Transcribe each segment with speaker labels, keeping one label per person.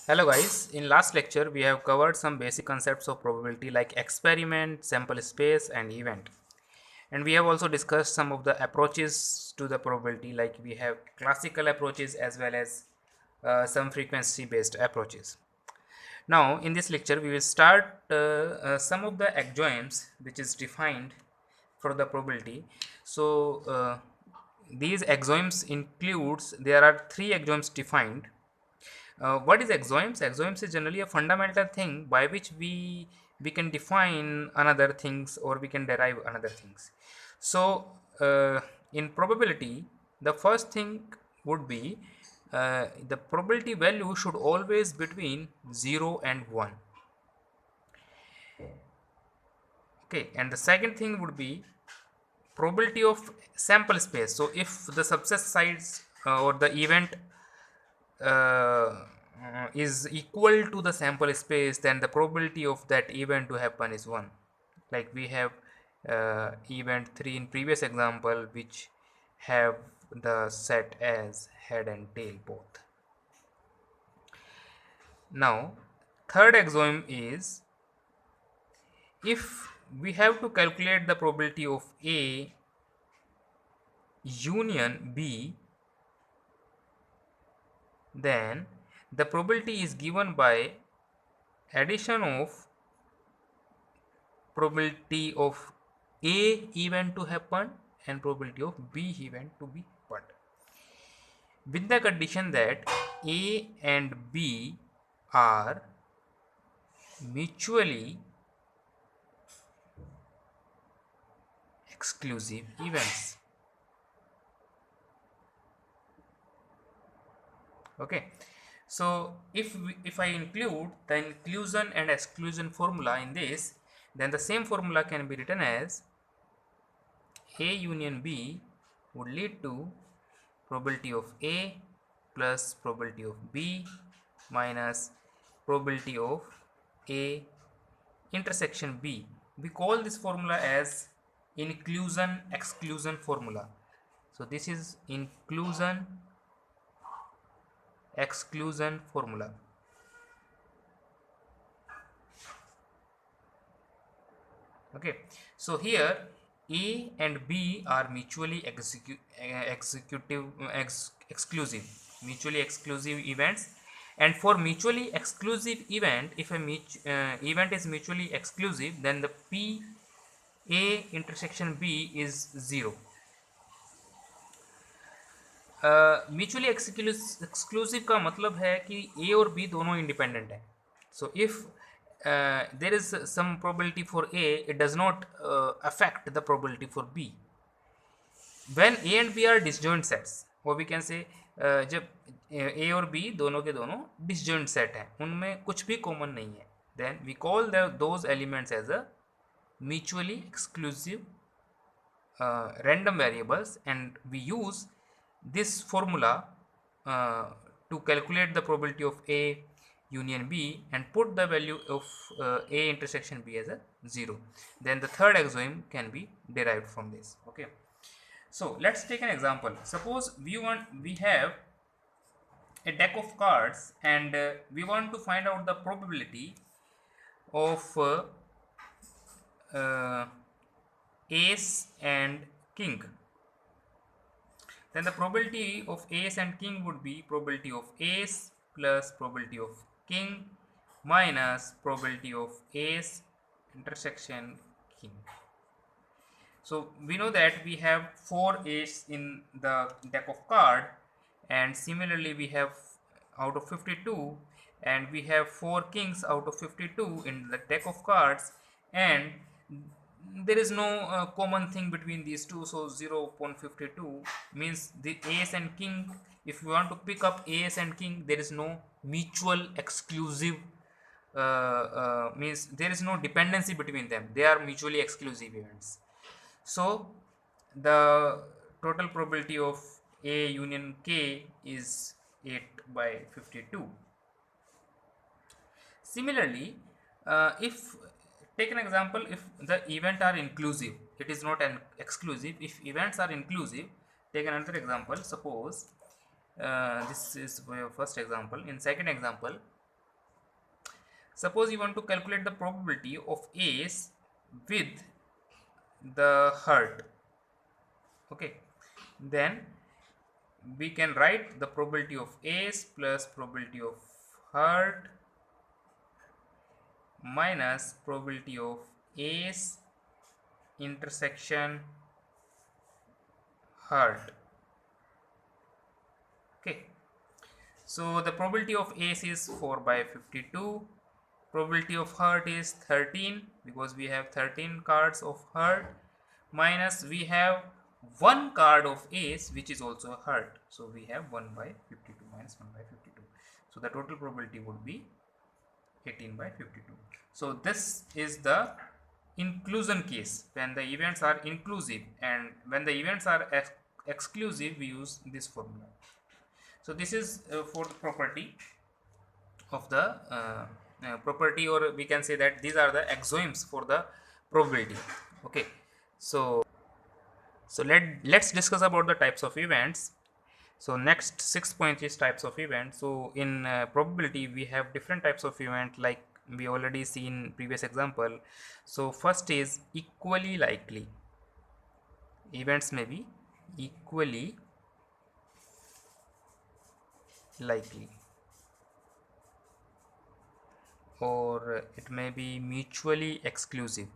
Speaker 1: Hello guys, in last lecture we have covered some basic concepts of probability like experiment, sample space and event. And we have also discussed some of the approaches to the probability, like we have classical approaches as well as some frequency based approaches. Now in this lecture we will start some of the axioms which is defined for the probability. So these axioms includes, there are three axioms defined. What is axioms? Axioms is generally a fundamental thing by which we can define another things or we can derive another things. So in probability, the first thing would be the probability value should always between 0 and 1. Okay, and the second thing would be probability of sample space. So if the subset size or the event is equal to the sample space, then the probability of that event to happen is 1. Like we have event 3 in previous example, which have the set as head and tail both. Now third axiom is, if we have to calculate the probability of A union B, then the probability is given by addition of probability of A event to happen and probability of B event to be happened, with the condition that A and B are mutually exclusive events. Okay, so if I include the inclusion and exclusion formula in this, then the same formula can be written as A union B would lead to probability of A plus probability of B minus probability of A intersection B. We call this formula as inclusion exclusion formula. So this is inclusion exclusion formula. Okay, so here A and B are mutually exclusive, mutually exclusive events. And for mutually exclusive event, if a event is mutually exclusive, then the P A intersection B is 0. Mutually exclusive का मतलब है कि ए और B दोनों independent है. So if there is some probability for A, it does not affect the probability for B. When A and B are disjoint sets, वो भी can say जब ए और बी दोनों के दोनों डिसजॉइंट सेट हैं, उनमें कुछ भी कॉमन नहीं है, then we call those elements as a mutually exclusive random variables, and we use this formula to calculate the probability of A union B and put the value of A intersection B as a 0. Then the third axiom can be derived from this. Okay, so let's take an example. Suppose we have a deck of cards, and we want to find out the probability of ace and king. Then the probability of ace and king would be probability of ace plus probability of king minus probability of ace intersection king. So we know that we have 4 ace in the deck of card, and similarly we have out of 52, and we have 4 kings out of 52 in the deck of cards, and there is no common thing between these two. So 0.52 means the ace and king, if you want to pick up ace and king, there is no mutual exclusive means there is no dependency between them, they are mutually exclusive events. So the total probability of A union K is 8/52. Similarly, if take an example, if the event are inclusive, it is not an exclusive. If events are inclusive, take another example. Suppose this is your first example. In second example, Suppose you want to calculate the probability of A's with the heart. Okay, then we can write the probability of A's plus probability of heart minus probability of A's intersection heart. Okay, so the probability of A's is 4 by 52. Probability of heart is 13 because we have 13 cards of heart, minus we have one card of Ace which is also a heart. So we have 1 by 52 minus 1 by 52. So the total probability would be 18 by 52. So this is the inclusion case, when the events are inclusive, and when the events are exclusive we use this formula. So this is for the property of the property, or we can say that these are the axioms for the probability. Okay, so let's discuss about the types of events. So next 6 points is types of events. So in probability we have different types of event, like we already seen previous example. So first is equally likely. Events may be equally likely, or it may be mutually exclusive.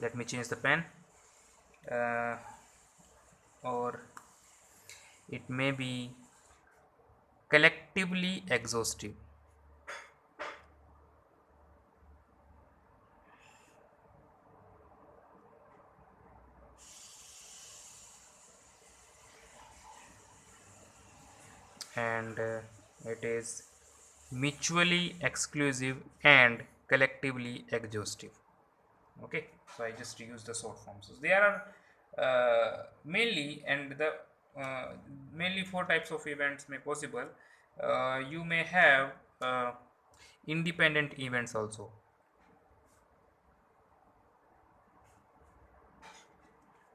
Speaker 1: Let me change the pen. Or it may be collectively exhaustive. And it is mutually exclusive and collectively exhaustive. Okay, so I just use the short forms. So there are mainly, and the mainly 4 types of events may possible. You may have independent events also.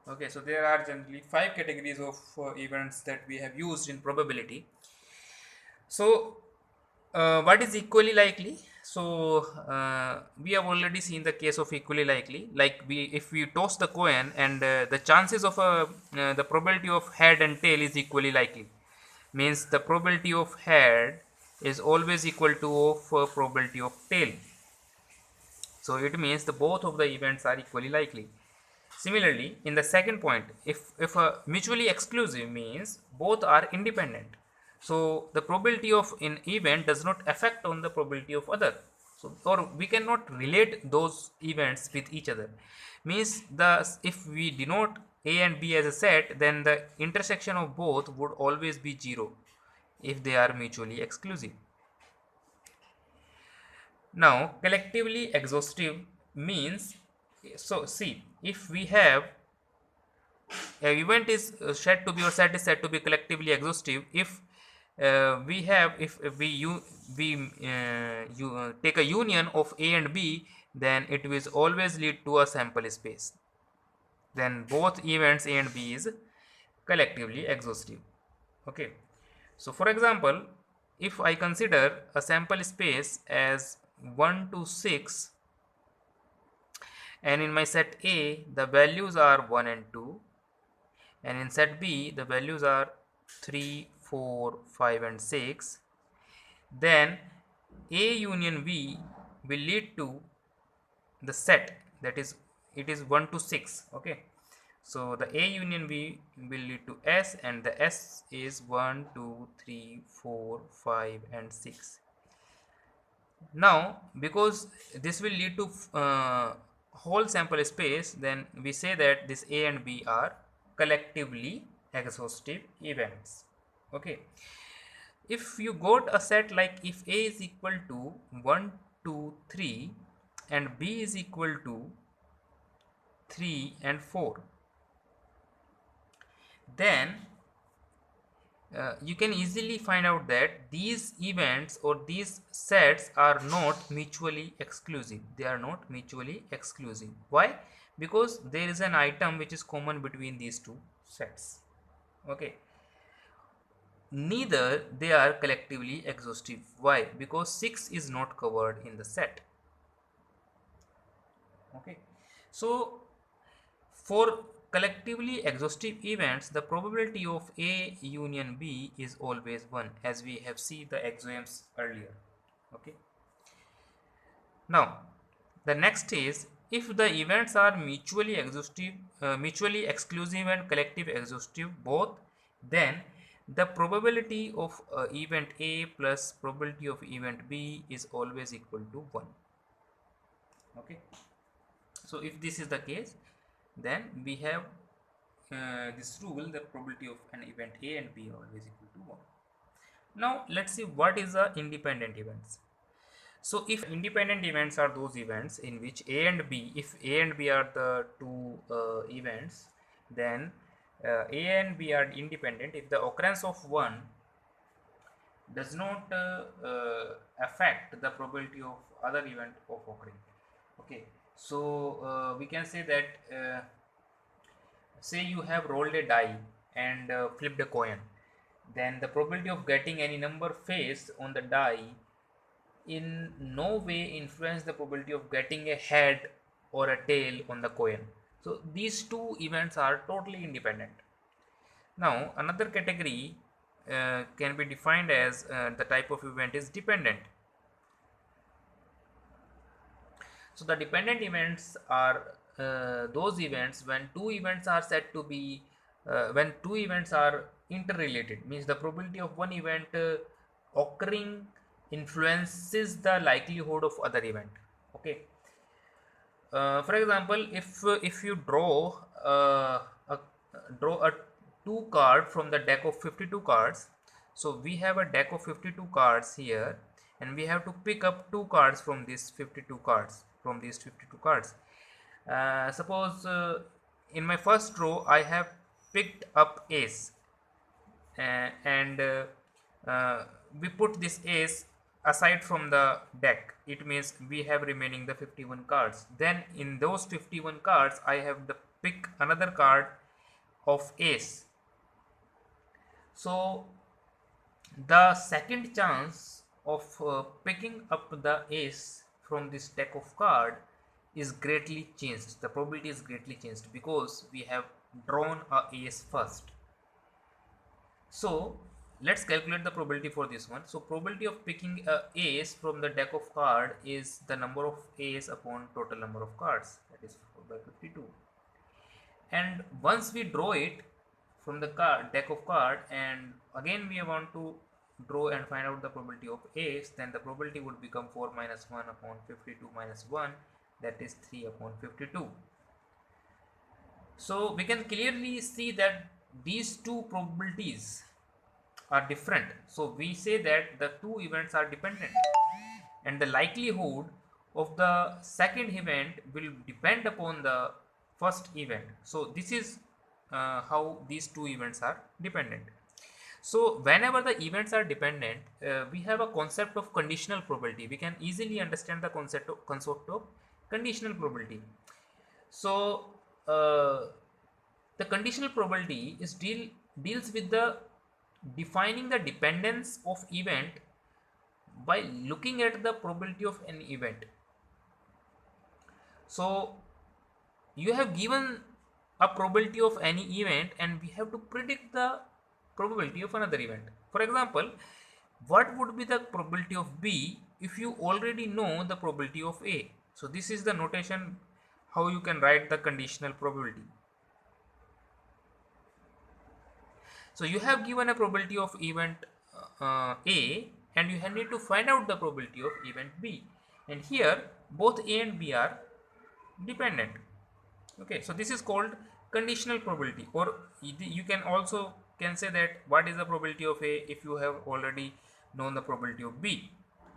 Speaker 1: Okay, so there are generally 5 categories of events that we have used in probability. So what is equally likely? So we have already seen the case of equally likely. Like if we toss the coin, and the chances of the probability of head and tail is equally likely, means the probability of head is always equal to of probability of tail. So it means the both of the events are equally likely. Similarly, in the second point, if a mutually exclusive means both are independent. So the probability of an event does not affect on the probability of other. So, or we cannot relate those events with each other. Means if we denote A and B as a set, then the intersection of both would always be 0 if they are mutually exclusive. Now, collectively exhaustive means, so see, if we have an event is said to be, or set is said to be collectively exhaustive if we take a union of A and B, then it will always lead to a sample space. Then both events A and B is collectively exhaustive. Okay, so for example, if I consider a sample space as 1 to 6, and in my set A the values are 1 and 2, and in set B the values are 3, 4, 5 and 6, then A union B will lead to the set, that is it is 1 to 6. Okay, so the A union B will lead to S, and the S is 1, 2, 3, 4, 5 and 6. Now because this will lead to whole sample space, then we say that this A and B are collectively exhaustive events. Okay, if you got a set like if A is equal to 1, 2, 3 and B is equal to 3 and 4, then you can easily find out that these events or these sets are not mutually exclusive. They are not mutually exclusive. Why? Because there is an item which is common between these two sets. Okay, neither they are collectively exhaustive. Why? Because 6 is not covered in the set. Okay, so for collectively exhaustive events, the probability of A union B is always 1, as we have seen the axioms earlier. Okay, now the next is, if the events are mutually exhaustive, mutually exclusive and collective exhaustive both, then the probability of event A plus probability of event B is always equal to 1. Okay, so if this is the case, then we have this rule, the probability of an event A and B are always equal to 1. Now let's see what is the independent events. So if independent events are those events in which A and B, if A and B are the two events, then A and B are independent if the occurrence of one does not affect the probability of other event of occurring. Okay, so we can say that say you have rolled a die and flipped a coin, then the probability of getting any number faced on the die in no way influence the probability of getting a head or a tail on the coin. So these two events are totally independent. Now another category can be defined as the type of event is dependent. So the dependent events are those events when two events are said to be when two events are interrelated, means the probability of one event occurring influences the likelihood of other event. Okay, for example, if you draw a two card from the deck of 52 cards, so we have a deck of 52 cards here and we have to pick up two cards from these 52 cards, suppose in my first row I have picked up ace, and we put this ace aside from the deck. It means we have remaining the 51 cards. Then in those 51 cards I have the pick another card of ace. So the second chance of picking up the ace from this deck of card is greatly changed. The probability is greatly changed because we have drawn a ace first. So let's calculate the probability for this one. So probability of picking a ace from the deck of card is the number of ace upon total number of cards, that is 4 by 52. And once we draw it from the deck of card and again we want to draw and find out the probability of ace, then the probability would become 4 minus 1 upon 52 minus 1, that is 3 upon 52. So we can clearly see that these two probabilities are different. So we say that the two events are dependent and the likelihood of the second event will depend upon the first event. So this is how these two events are dependent. So whenever the events are dependent, we have a concept of conditional probability. We can easily understand the concept of conditional probability. So the conditional probability is deals with the defining the dependence of event by looking at the probability of an event. So you have given a probability of any event and we have to predict the probability of another event. For example, what would be the probability of B if you already know the probability of A? So this is the notation how you can write the conditional probability. So you have given a probability of event A and you need to find out the probability of event B, and here both A and B are dependent. Okay, so this is called conditional probability, or you can also say that what is the probability of A if you have already known the probability of B.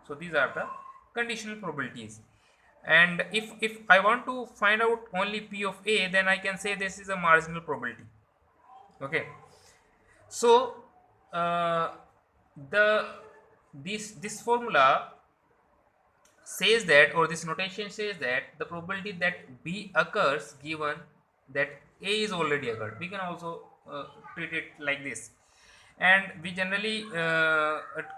Speaker 1: So these are the conditional probabilities. And if I want to find out only P of A, then I can say this is a marginal probability. Okay, so this formula says that, or this notation says that the probability that B occurs given that A is already occurred. We can also treat it like this. and we generally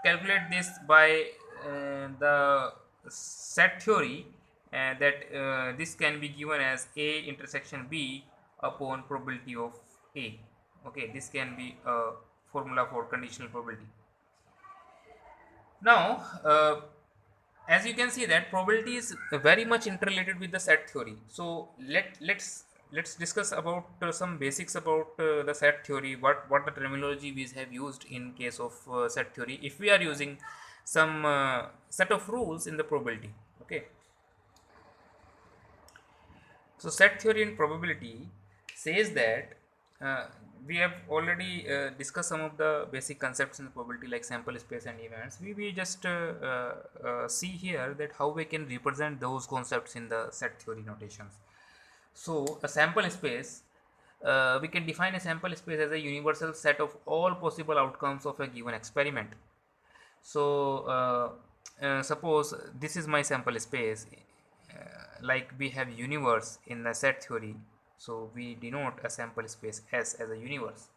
Speaker 1: calculate this by the set theory, that this can be given as A intersection B upon probability of A. Okay, this can be a formula for conditional probability. Now, as you can see that probability is very much interrelated with the set theory. So let's discuss about some basics about the set theory. What the terminology we have used in case of set theory if we are using some set of rules in the probability. Okay, so set theory and probability says that we have already discussed some of the basic concepts in probability like sample space and events. We just see here that how we can represent those concepts in the set theory notations. So a sample space, we can define a sample space as a universal set of all possible outcomes of a given experiment. So suppose this is my sample space, like we have universe in the set theory, so we denote a sample space S as a universe.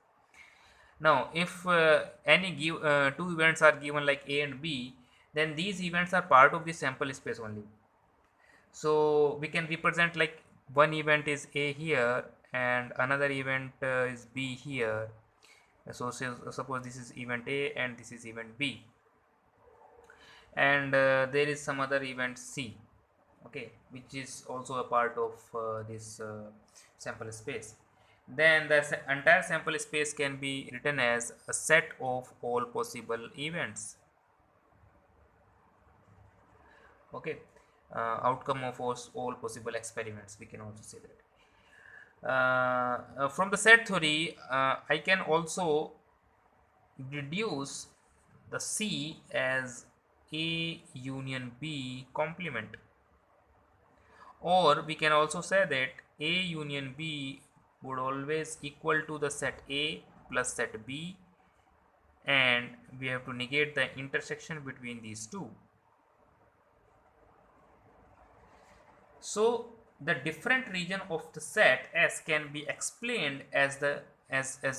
Speaker 1: Now if two events are given like A and B, then these events are part of the sample space only. So we can represent like one event is A here and another event is B here. So suppose this is event A and this is event B, and there is some other event C, okay, which is also a part of this sample space. Then the entire sample space can be written as a set of all possible events. Okay, outcome of all possible experiments, we can also say that. From the set theory, I can also reduce the C as A union B complement, or we can also say that A union B would always equal to the set A plus set B, and we have to negate the intersection between these two. So the different region of the set S can be explained as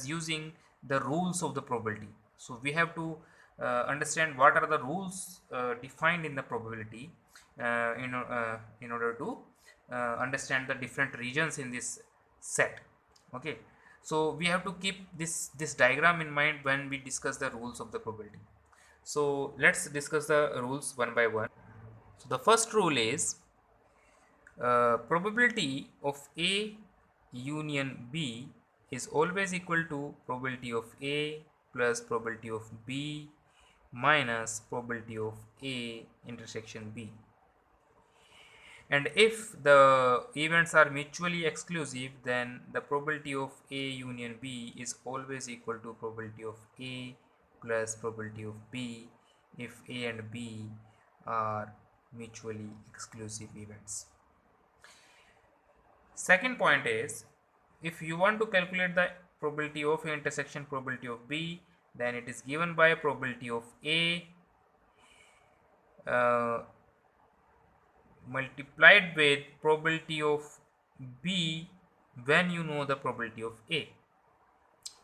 Speaker 1: using the rules of the probability. So we have to understand what are the rules defined in the probability in order to understand the different regions in this set. Okay, so we have to keep this diagram in mind when we discuss the rules of the probability. So let's discuss the rules one by one. So the first rule is probability of A union B is always equal to probability of A plus probability of B minus probability of A intersection B. And if the events are mutually exclusive, then the probability of A union B is always equal to probability of A plus probability of B if A and B are mutually exclusive events. Second point is, if you want to calculate the probability of A intersection probability of B, then it is given by probability of A multiplied with probability of B when you know the probability of A.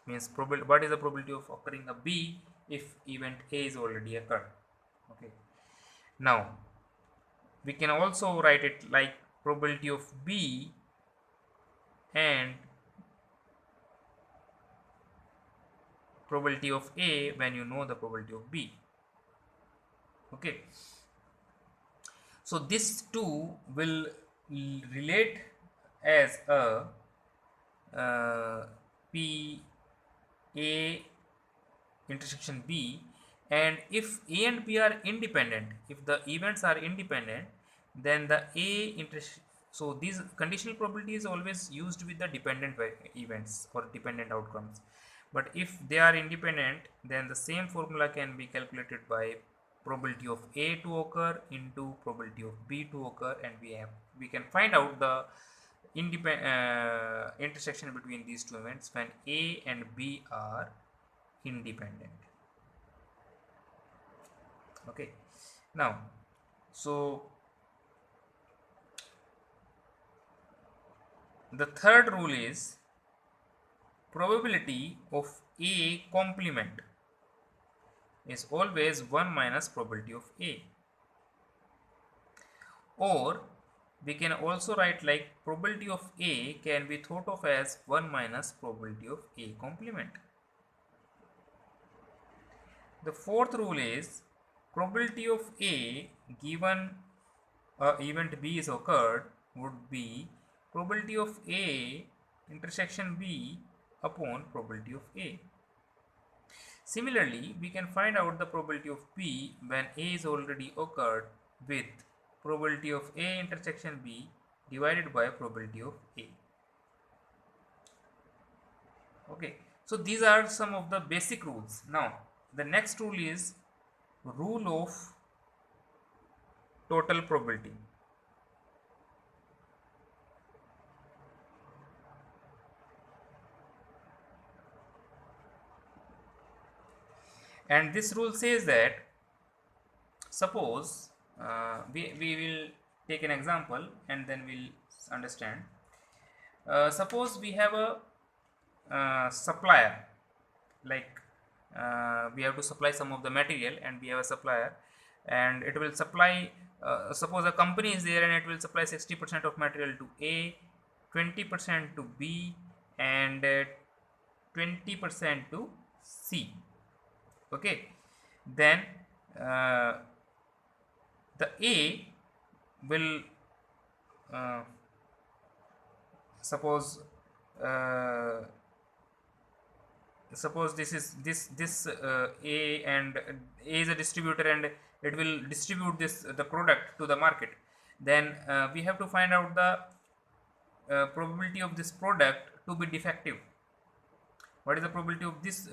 Speaker 1: Means what is the probability of occurring a B if event A is already occurred. Okay. Now we can also write it like probability of B and probability of A when you know the probability of B. Okay, so these two will relate as a P A intersection B, and if A and B are independent, if the events are independent, then the A intersection. So these conditional probability is always used with the dependent events or dependent outcomes, but if they are independent, then the same formula can be calculated by probability of A to occur into probability of B to occur, and we can find out the intersection between these two events when A and B are independent. Okay, now so the third rule is probability of A complement is always 1 minus probability of A. Or we can also write like probability of A can be thought of as 1 minus probability of A complement. The fourth rule is probability of A given event B is occurred would be probability of A intersection B upon probability of A. Similarly, we can find out the probability of B when A is already occurred with probability of A intersection B divided by probability of A. Okay, so these are some of the basic rules. Now, the next rule is rule of total probability. And this rule says that suppose we will take an example and then we'll understand. Suppose we have a supplier, like we have to supply some of the material and we have a supplier and it will supply, suppose a company is there and it will supply 60% of material to A, 20% to B and 20% to C. Okay, then the A will suppose this is this A, and A is a distributor and it will distribute the product to the market. Then we have to find out the probability of this product to be defective. What is the probability of this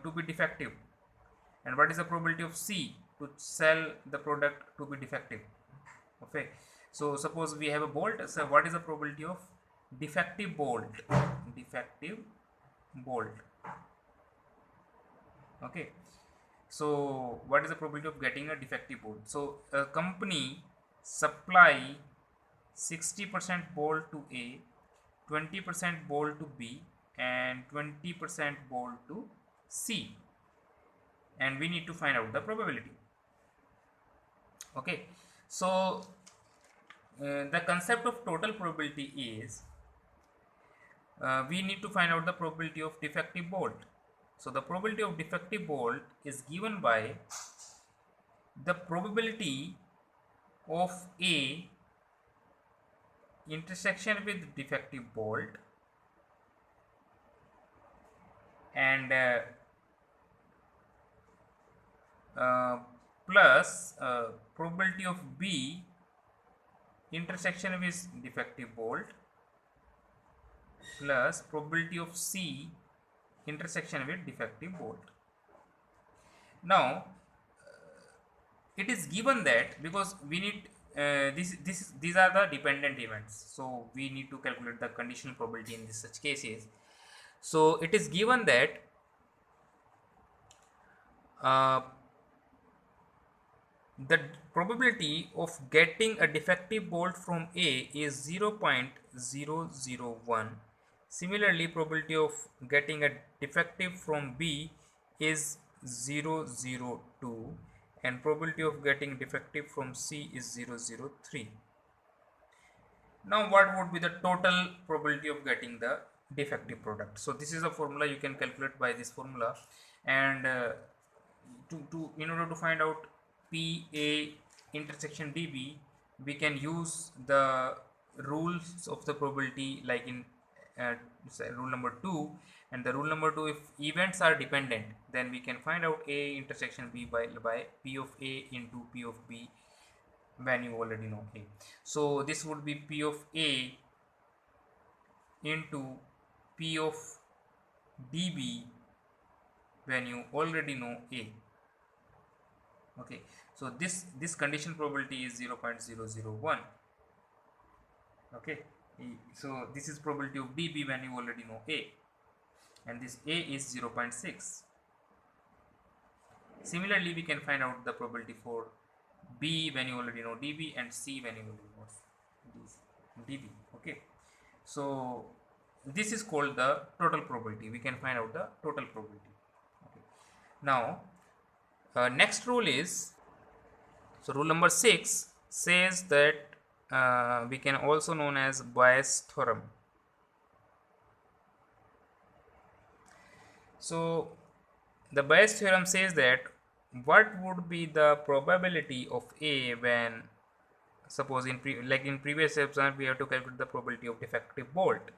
Speaker 1: to be defective, and what is the probability of C to sell the product to be defective? Okay, so suppose we have a bolt. So what is the probability of defective bolt? Defective bolt. Okay, so what is the probability of getting a defective bolt? So a company supply 60% bolt to A, 20% bolt to B and 20% bolt to C, and we need to find out the probability. Okay, so the concept of total probability is we need to find out the probability of defective bolt. So the probability of defective bolt is given by the probability of A intersection with defective bolt and plus probability of B intersection with defective bolt plus probability of C intersection with defective bolt. Now it is given that because we need these are the dependent events, so we need to calculate the conditional probability in such cases. So it is given that the probability of getting a defective bolt from A is 0.001. Similarly, probability of getting a defective from B is 0.002 and probability of getting defective from C is 0.003. Now what would be the total probability of getting the defective product? So this is a formula you can calculate by this formula, and in order to find out PA intersection DB, we can use the rules of the probability like in rule number 2, and the rule number 2, if events are dependent, then we can find out A intersection B by P of A into P of B when you already know A. So this would be P of A into P of DB when you already know A. Okay, so this condition probability is 0.001. Okay, so this is probability of DB when you already know A, and this A is 0.6. Similarly, we can find out the probability for B when you already know DB and C when you already know DB. Okay, so this is called the total probability. We can find out the total probability. Okay. Now next rule is, so rule number 6 says that we can also known as Bayes theorem. So the Bayes theorem says that what would be the probability of A when, suppose in previous example we have to calculate the probability of defective bolt.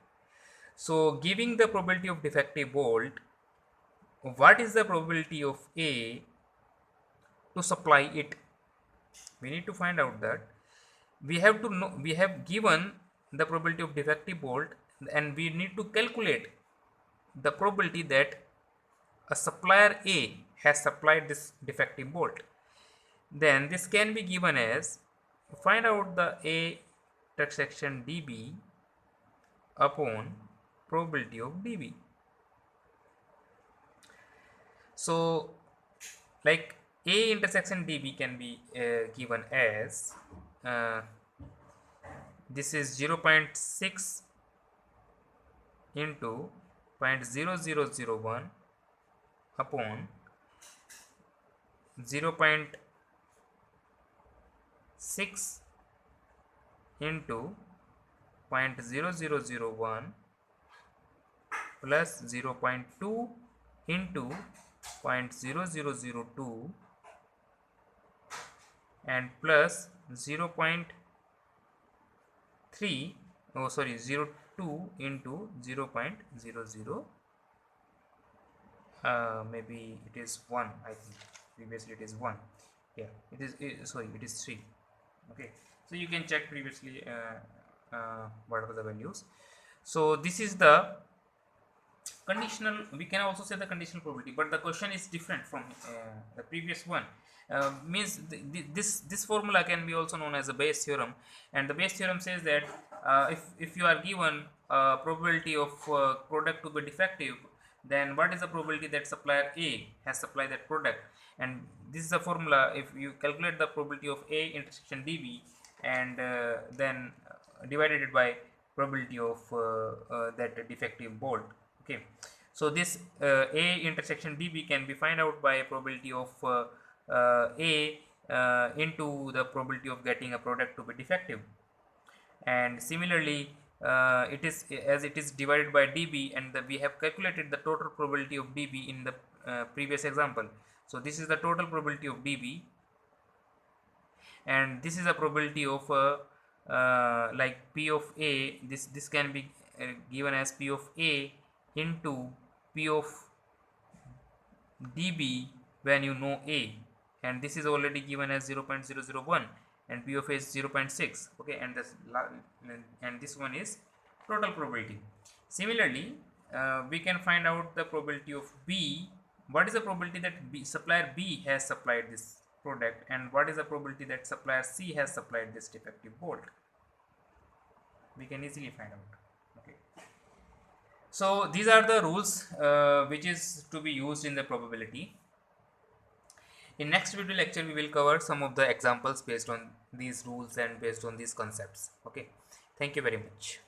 Speaker 1: So giving the probability of defective bolt, what is the probability of A to supply it? We need to find out that. We have to know, we have given the probability of defective bolt, and we need to calculate the probability that a supplier A has supplied this defective bolt. Then this can be given as, find out the A intersection dB upon probability of dB. So like A intersection dB can be given as this is 0.6 into 0.0001 upon 0.6 into 0.0001 plus 0.2 into 0.0002 and plus 0.3 0.2 into 0.00 maybe it is 1, I think previously it is 1, yeah, it is it is 3. Okay, so you can check previously what are the values. So this is the conditional, we can also say the conditional probability, but the question is different from the previous one. Means this formula can be also known as a Bayes theorem, and the Bayes theorem says that if you are given probability of product to be defective, then what is the probability that supplier A has supplied that product, and this is the formula. If you calculate the probability of A intersection dB and then divided it by probability of that defective bolt. Okay, so this A intersection dB can be find out by probability of A into the probability of getting a product to be defective, and similarly it is, as it is divided by dB, and we have calculated the total probability of dB in the previous example. So this is the total probability of dB, and this is a probability of like P of A. This can be given as P of A into P of dB when you know A, and this is already given as 0.001 and P of A is 0.6. okay, and this one is total probability. Similarly we can find out the probability of B. What is the probability that supplier B has supplied this product, and what is the probability that supplier C has supplied this defective bolt? We can easily find out. Okay, so these are the rules which is to be used in the probability. In next video lecture we will cover some of the examples based on these rules and based on these concepts. Okay, thank you very much.